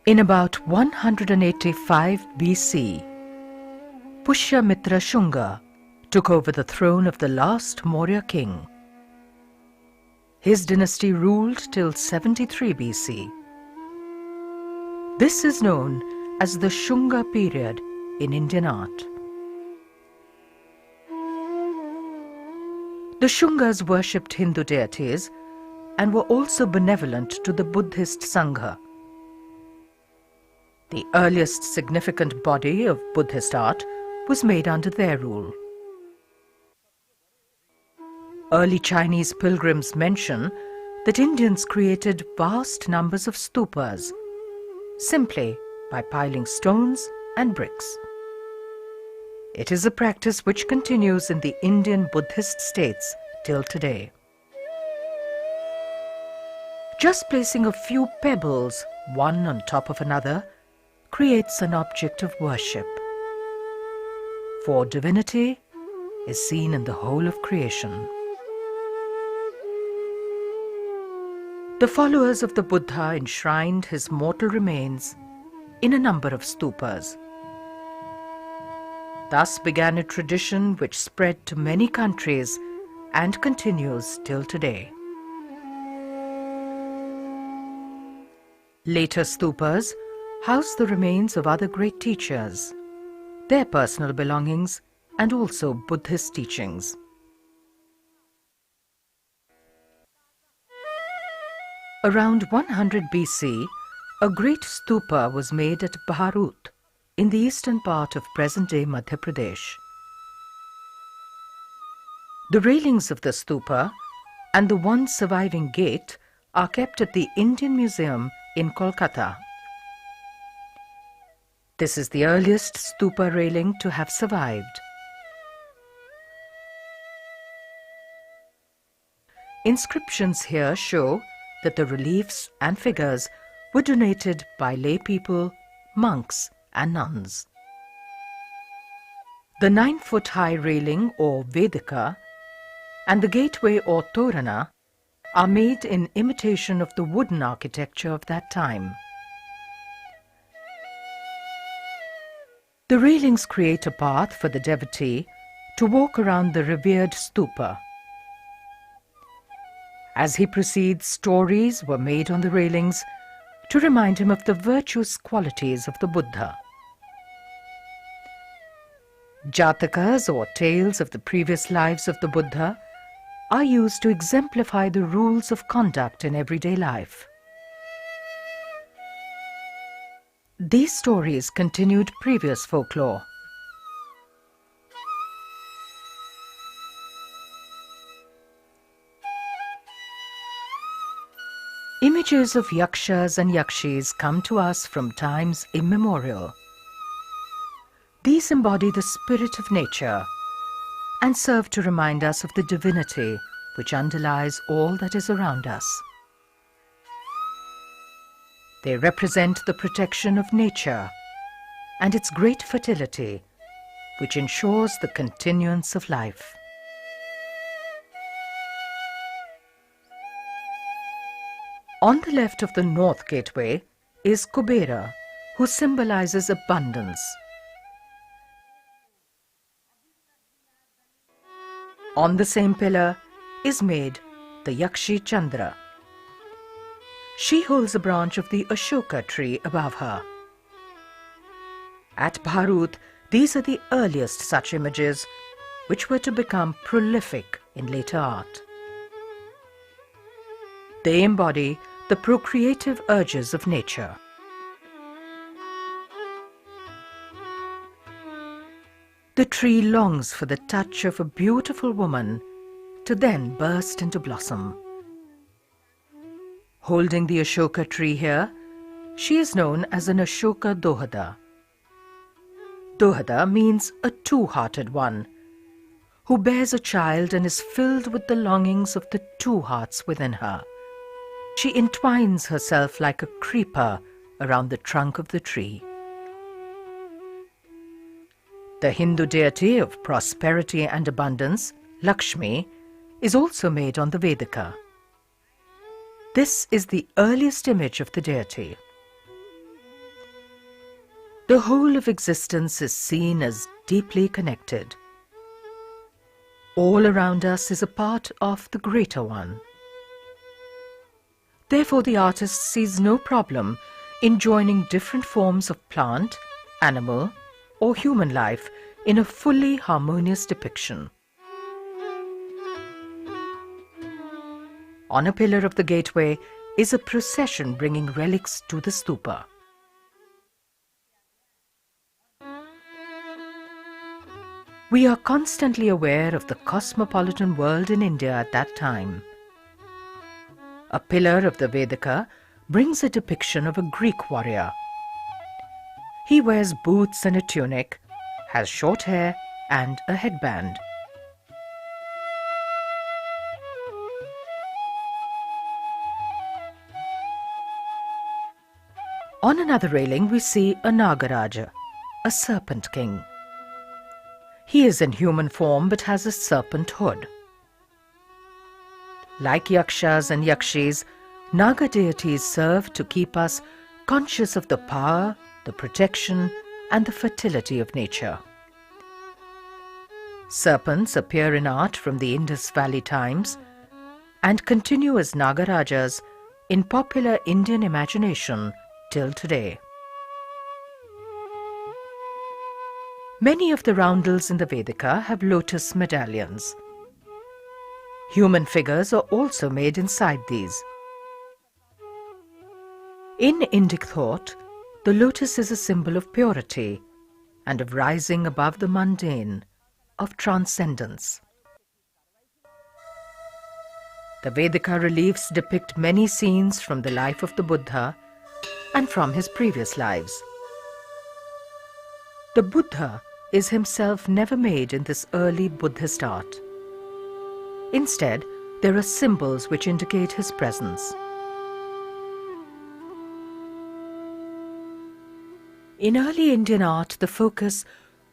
In about 185 BC, Pushyamitra Shunga took over the throne of the last Maurya king. His dynasty ruled till 73 BC. This is known as the Shunga period in Indian art. The Shungas worshipped Hindu deities and were also benevolent to the Buddhist Sangha. The earliest significant body of Buddhist art was made under their rule. Early Chinese pilgrims mention that Indians created vast numbers of stupas simply by piling stones and bricks. It is a practice which continues in the Indian Buddhist states till today. Just placing a few pebbles, one on top of another, creates an object of worship. For divinity is seen in the whole of creation. The followers of the Buddha enshrined his mortal remains in a number of stupas. Thus began a tradition which spread to many countries and continues till today. Later stupas house the remains of other great teachers, their personal belongings, and also Buddhist teachings. Around 100 BC, a great stupa was made at Bharhut, in the eastern part of present-day Madhya Pradesh. The railings of the stupa and the one surviving gate are kept at the Indian Museum in Kolkata. This is the earliest stupa railing to have survived. Inscriptions here show that the reliefs and figures were donated by lay people, monks and nuns. The 9-foot-high railing or Vedika and the gateway or Torana are made in imitation of the wooden architecture of that time. The railings create a path for the devotee to walk around the revered stupa. As he proceeds, stories were made on the railings to remind him of the virtuous qualities of the Buddha. Jatakas or tales of the previous lives of the Buddha are used to exemplify the rules of conduct in everyday life. These stories continued previous folklore. Images of yakshas and yakshis come to us from times immemorial. These embody the spirit of nature and serve to remind us of the divinity which underlies all that is around us. They represent the protection of nature and its great fertility, which ensures the continuance of life. On the left of the north gateway is Kubera, who symbolizes abundance. On the same pillar is made the Yakshi Chandra. She holds a branch of the Ashoka tree above her. At Bharhut, these are the earliest such images, which were to become prolific in later art. They embody the procreative urges of nature. The tree longs for the touch of a beautiful woman to then burst into blossom. Holding the Ashoka tree here, she is known as an Ashoka Dahdah. Dahdah means a two-hearted one, who bears a child and is filled with the longings of the two hearts within her. She entwines herself like a creeper around the trunk of the tree. The Hindu deity of prosperity and abundance, Lakshmi, is also made on the Vedika. This is the earliest image of the deity. The whole of existence is seen as deeply connected. All around us is a part of the greater one. Therefore, the artist sees no problem in joining different forms of plant, animal, or human life in a fully harmonious depiction. On a pillar of the gateway is a procession bringing relics to the stupa. We are constantly aware of the cosmopolitan world in India at that time. A pillar of the Vedika brings a depiction of a Greek warrior. He wears boots and a tunic, has short hair and a headband. On another railing we see a Nagaraja, a serpent king. He is in human form but has a serpent hood. Like yakshas and yakshis, Naga deities serve to keep us conscious of the power, the protection, and the fertility of nature. Serpents appear in art from the Indus Valley times and continue as Nagarajas in popular Indian imagination till today. Many of the roundels in the Vedika have lotus medallions. Human figures are also made inside these. In Indic thought, the lotus is a symbol of purity and of rising above the mundane, of transcendence. The Vedika reliefs depict many scenes from the life of the Buddha and from his previous lives. The Buddha is himself never made in this early Buddhist art. Instead, there are symbols which indicate his presence. In early Indian art, the focus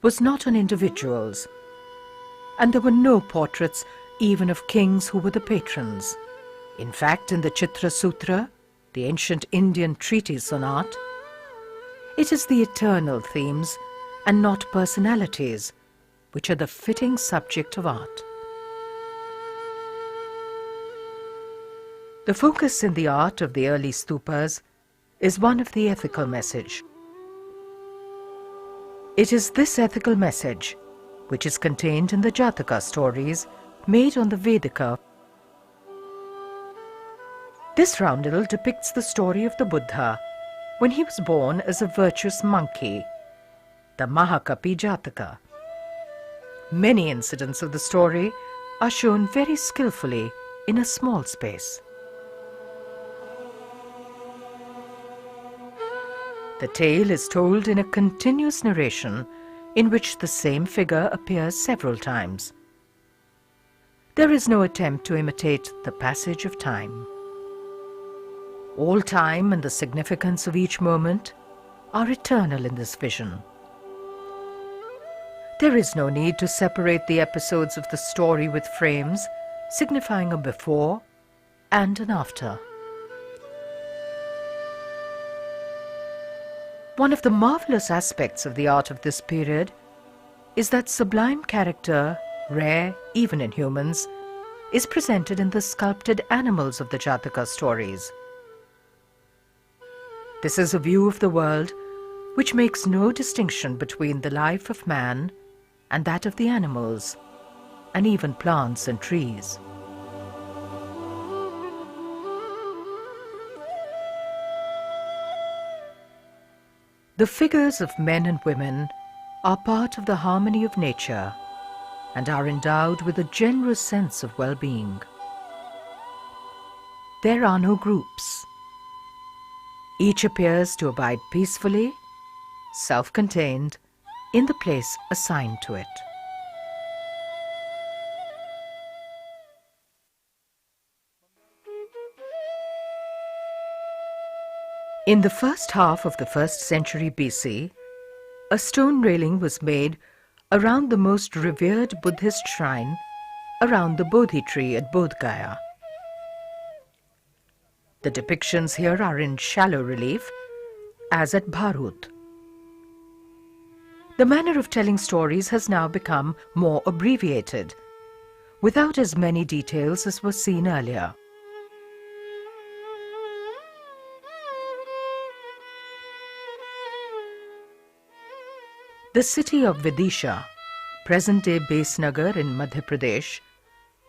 was not on individuals, and there were no portraits even of kings who were the patrons. In fact, in the Chitra Sutra, the ancient Indian treatise on art, it is the eternal themes and not personalities which are the fitting subject of art. The focus in the art of the early stupas is one of the ethical message. It is this ethical message which is contained in the Jataka stories made on the Vedika. This roundel depicts the story of the Buddha when he was born as a virtuous monkey, the Mahakapi Jataka. Many incidents of the story are shown very skillfully in a small space. The tale is told in a continuous narration in which the same figure appears several times. There is no attempt to imitate the passage of time. All time and the significance of each moment are eternal in this vision. There is no need to separate the episodes of the story with frames signifying a before and an after. One of the marvelous aspects of the art of this period is that sublime character, rare even in humans, is presented in the sculpted animals of the Jataka stories. This is a view of the world which makes no distinction between the life of man and that of the animals, and even plants and trees. The figures of men and women are part of the harmony of nature and are endowed with a generous sense of well-being. There are no groups. Each appears to abide peacefully, self-contained, in the place assigned to it. In the first half of the 1st century BC, a stone railing was made around the most revered Buddhist shrine around the Bodhi tree at Bodh Gaya. The depictions here are in shallow relief, as at Bharhut. The manner of telling stories has now become more abbreviated, without as many details as were seen earlier. The city of Vidisha, present-day Besnagar in Madhya Pradesh,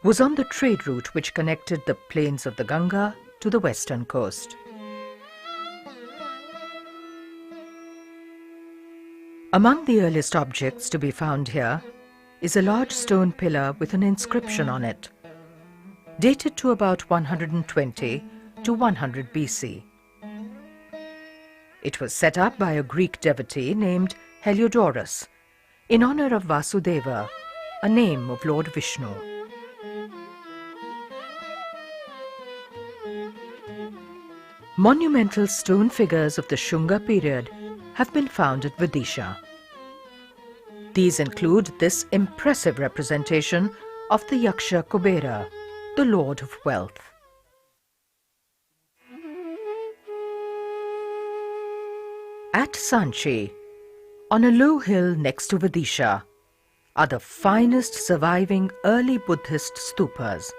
was on the trade route which connected the plains of the Ganga to the western coast. Among the earliest objects to be found here is a large stone pillar with an inscription on it, dated to about 120 to 100 BC. It was set up by a Greek devotee named Heliodorus in honor of Vasudeva, a name of Lord Vishnu. Monumental stone figures of the Shunga period have been found at Vidisha. These include this impressive representation of the Yaksha Kubera, the Lord of Wealth. At Sanchi, on a low hill next to Vidisha, are the finest surviving early Buddhist stupas.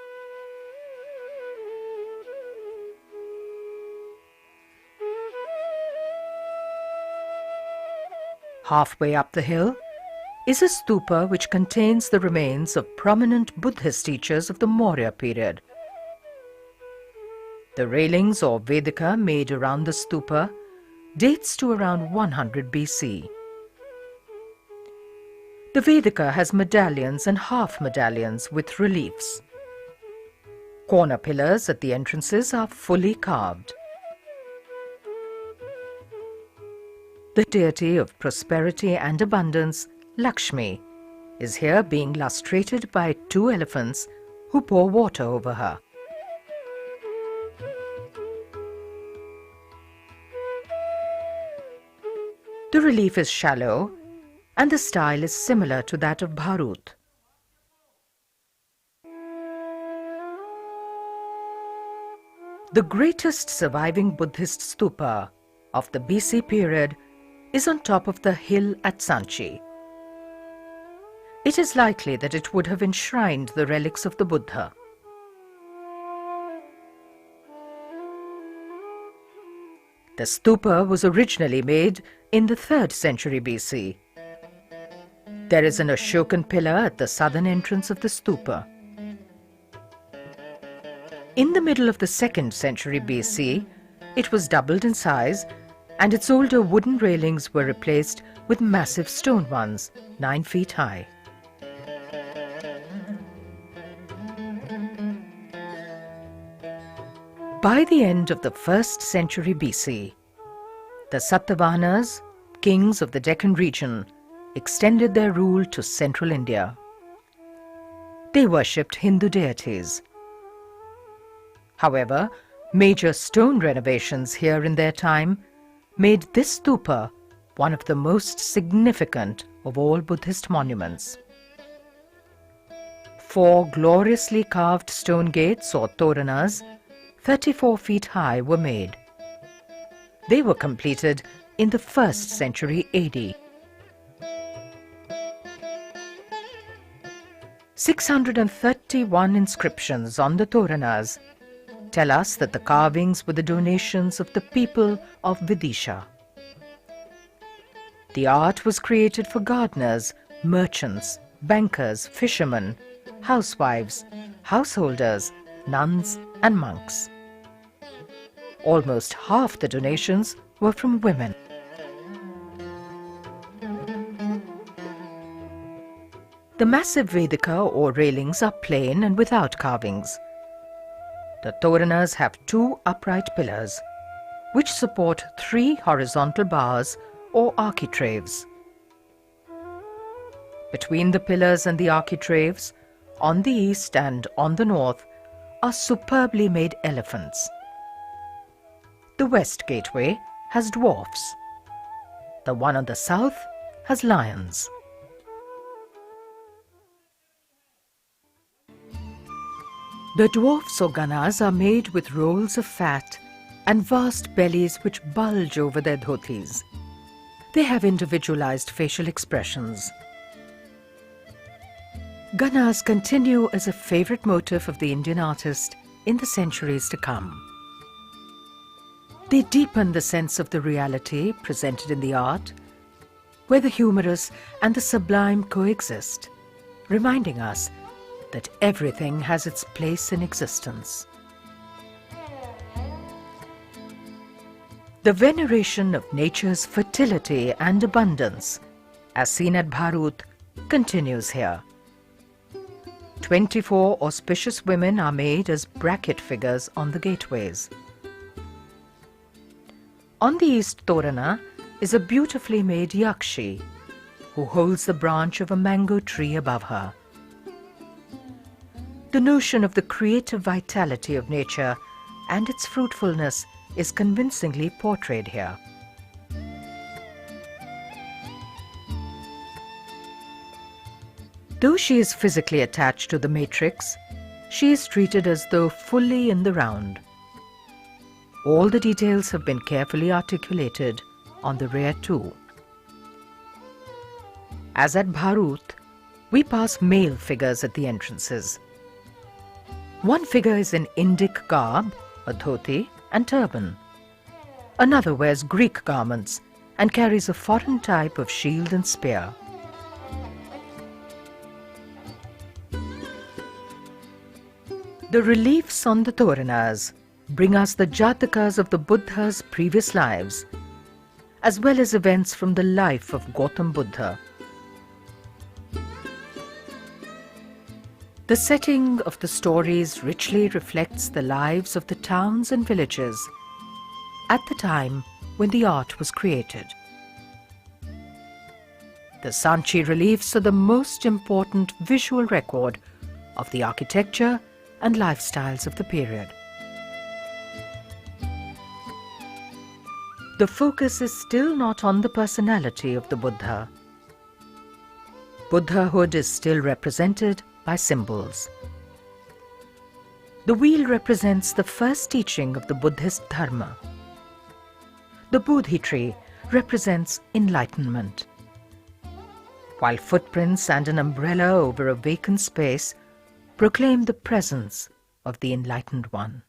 Halfway up the hill is a stupa which contains the remains of prominent Buddhist teachers of the Maurya period. The railings or Vedika made around the stupa dates to around 100 BC. The Vedika has medallions and half medallions with reliefs. Corner pillars at the entrances are fully carved. The deity of prosperity and abundance, Lakshmi, is here being lustrated by two elephants who pour water over her. The relief is shallow and the style is similar to that of Bharhut. The greatest surviving Buddhist stupa of the BC period is on top of the hill at Sanchi. It is likely that it would have enshrined the relics of the Buddha. The stupa was originally made in the 3rd century BC. There is an Ashokan pillar at the southern entrance of the stupa. In the middle of the 2nd century BC, it was doubled in size and its older wooden railings were replaced with massive stone ones, 9 feet high. By the end of the 1st century BC, the Satavahanas, kings of the Deccan region, extended their rule to central India. They worshipped Hindu deities. However, major stone renovations here in their time made this stupa one of the most significant of all Buddhist monuments. 4 gloriously carved stone gates or toranas, 34 feet high, were made. They were completed in the 1st century AD. 631 inscriptions on the toranas tell us that the carvings were the donations of the people of Vidisha. The art was created for gardeners, merchants, bankers, fishermen, housewives, householders, nuns and monks. Almost half the donations were from women. The massive Vedika or railings are plain and without carvings. The toranas have 2 upright pillars, which support 3 horizontal bars or architraves. Between the pillars and the architraves, on the east and on the north, are superbly made elephants. The west gateway has dwarfs. The one on the south has lions. The dwarfs or ganas are made with rolls of fat and vast bellies which bulge over their dhotis. They have individualized facial expressions. Gannas continue as a favorite motif of the Indian artist in the centuries to come. They deepen the sense of the reality presented in the art, where the humorous and the sublime coexist, reminding us that everything has its place in existence. The veneration of nature's fertility and abundance, as seen at Bharhut, continues here. 24 auspicious women are made as bracket figures on the gateways. On the east Torana is a beautifully made Yakshi, who holds the branch of a mango tree above her. The notion of the creative vitality of nature and its fruitfulness is convincingly portrayed here. Though she is physically attached to the matrix, she is treated as though fully in the round. All the details have been carefully articulated on the rear too. As at Bharhut, we pass male figures at the entrances. One figure is in Indic garb, a dhoti and turban. Another wears Greek garments and carries a foreign type of shield and spear. The reliefs on the Toranas bring us the Jatakas of the Buddha's previous lives, as well as events from the life of Gautam Buddha. The setting of the stories richly reflects the lives of the towns and villages at the time when the art was created. The Sanchi reliefs are the most important visual record of the architecture and lifestyles of the period. The focus is still not on the personality of the Buddha. Buddhahood is still represented by symbols. The wheel represents the first teaching of the Buddhist Dharma. The Bodhi tree represents enlightenment, while footprints and an umbrella over a vacant space proclaim the presence of the enlightened one.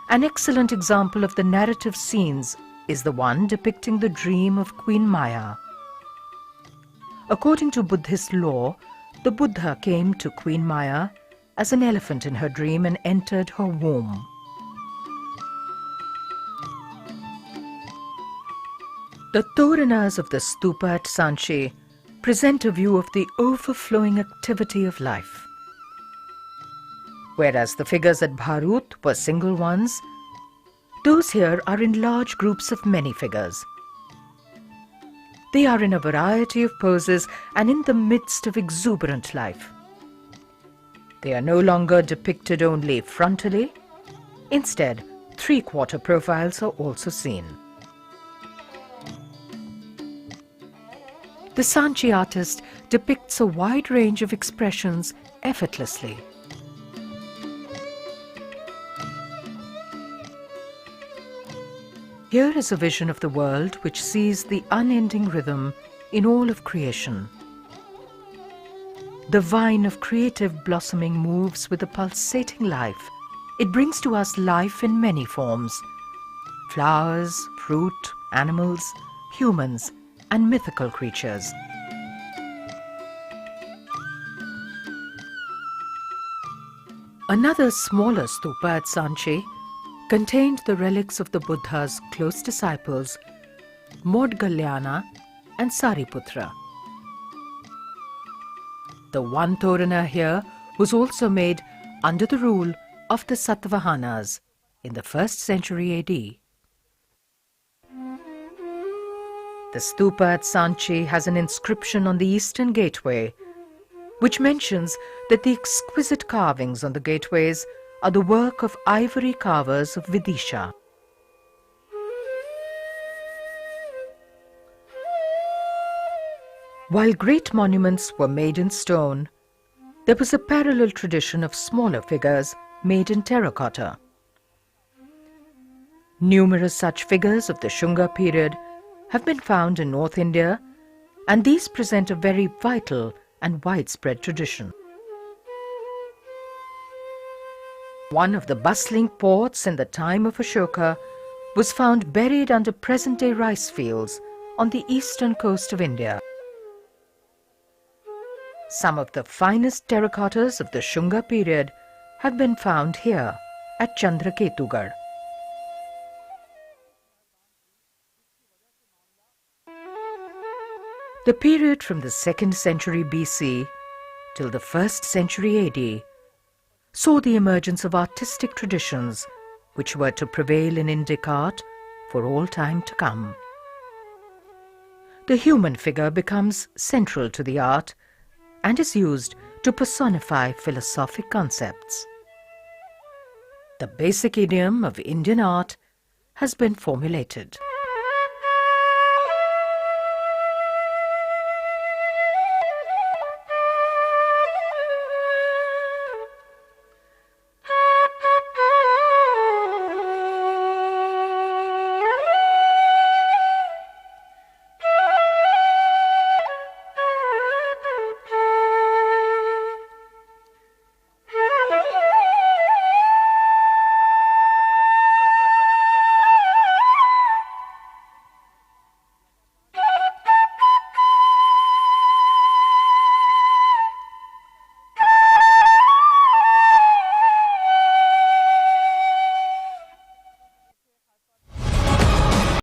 An excellent example of the narrative scenes is the one depicting the dream of Queen Maya. According to Buddhist law, the Buddha came to Queen Maya as an elephant in her dream and entered her womb. The Toranas of the stupa at Sanchi present a view of the overflowing activity of life. Whereas the figures at Bharhut were single ones, those here are in large groups of many figures. They are in a variety of poses and in the midst of exuberant life. They are no longer depicted only frontally. Instead, three-quarter profiles are also seen. The Sanchi artist depicts a wide range of expressions effortlessly. Here is a vision of the world which sees the unending rhythm in all of creation. The vine of creative blossoming moves with a pulsating life. It brings to us life in many forms: flowers, fruit, animals, humans, and mythical creatures. Another smaller stupa at Sanchi contained the relics of the Buddha's close disciples, Maudgalyana and Sariputra. The one Torana here was also made under the rule of the Satavahanas in the 1st century AD. The stupa at Sanchi has an inscription on the eastern gateway which mentions that the exquisite carvings on the gateways are the work of ivory carvers of Vidisha. While great monuments were made in stone, there was a parallel tradition of smaller figures made in terracotta. Numerous such figures of the Shunga period have been found in North India, and these present a very vital and widespread tradition. One of the bustling ports in the time of Ashoka was found buried under present-day rice fields on the eastern coast of India. Some of the finest terracottas of the Shunga period have been found here at Chandraketugarh. The period from the 2nd century BC till the 1st century AD saw the emergence of artistic traditions which were to prevail in Indic art for all time to come. The human figure becomes central to the art and is used to personify philosophic concepts. The basic idiom of Indian art has been formulated.